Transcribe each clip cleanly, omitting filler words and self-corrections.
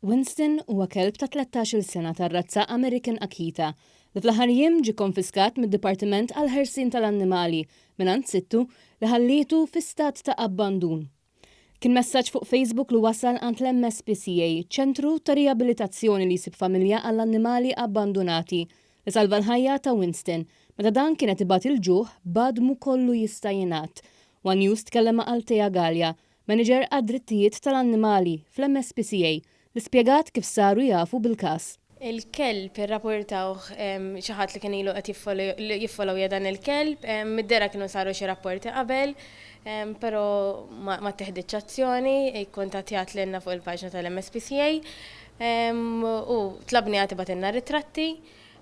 Winston huwa kelb ta' 13-il sena tar-razza American Akita li fl-aħħar jiem ġie konfiskat mid-Dipartiment għall-Ħarsien tal-Annimali mingħand sittu li ħallietu fi stat ta' abbandun. Kien messaġġ fuq Facebook li wasal għand l-MSPCA, ċentru ta' riabilitazzjoni li jsib familja għall-annimali abbandonati li salva l-ħajja ta' Winston meta dan kienet ibagħat il-ġuħ b'għadmu kollu jista' jingħad. One News tkellem ma' Altea Gallia, manager għad-drittijiet tal-annimali fl-MSPCA, li spjegat kif saru jafu bil-każ. Il-kelb irrapportaw xi ħadd li kien ilu qed jiffollow dan il-kelb, mid-dera kienu saru xi rapporti qabel, però ma teħdiċ azzjoni, ikkuntattjat lilna fuq il-paġna tal-MSPCA u tlabni għati batilna ritratti.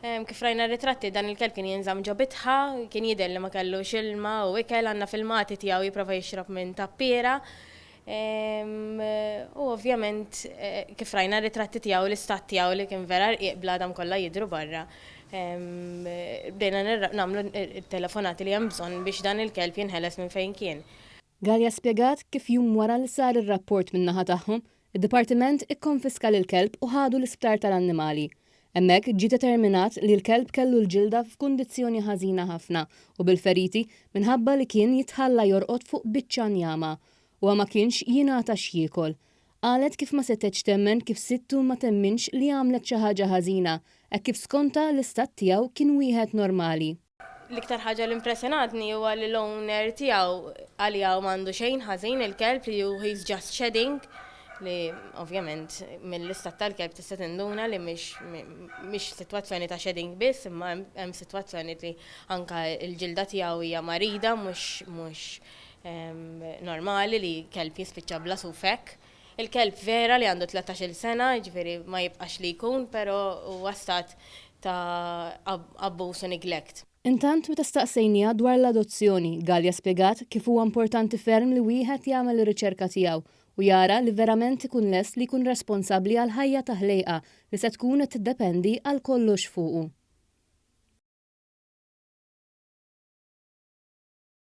Kif rajna ritratti dan il-kelb kien jinżamm ġo bitħa, kien jidher li ma kellux ilma u ikel għandna filmati tiegħu jipprova jixrob minn tappiera. U ovvjament kif rajna ritratti tiegħu l-istat tiegħu li kien vera bladam kollha jidhru barra. Bdejna nagħmlu telefonati li hemm bżonn biex dan il-kelb jinħeles minn fejn kien. Gallia spjegat kif jum wara li sar ir-rapport min-naħa tagħhom, id-dipartiment ikkonfiska lill-kelb u ħadu l-isptar tal-annimali. Hemmhekk ġie determinat li l-kelb kellu l-ġilda f'kundizzjoni ħażina ħafna u bil-feriti minħabba li kien jitħalla jorqod fuq biċċa njama u ma kienx jingħata x'jiekol. Qalet kif ma setgħetx temmen kif sittu ma temminx li għamlet xi ħaġa ħażina hekk kif skonta l-istat tiegħu kien wieħed normali. L-iktar ħaġa li impressjonatni huwa li l-owner tiegħu għalija m'għandu xejn ħażin il-kelb li he's just shedding li ovvjament mill-istat tal-kelb tista' tinduna li mhix sitwazzjoni ta' shedding biss, imma hemm sitwazzjoni li anke l-ġilda tiegħu hija marida mhux normali li kelb jispiċċa bla sufek. Il-kelb vera li għandu 13-il sena, ġifieri ma jibqax li jkun, però huwa stat ta' abbuż u neglect. Intant meta staqsejnija dwar l-adozzjoni, Gallia spjegat kif huwa importanti ferm li wieħed jagħmel ir-riċerka tiegħu u jara li verament ikun lest li jkun responsabbli għal ħajja ta' ħlejqa li se tkun qed tiddependi għal kollox fuqu.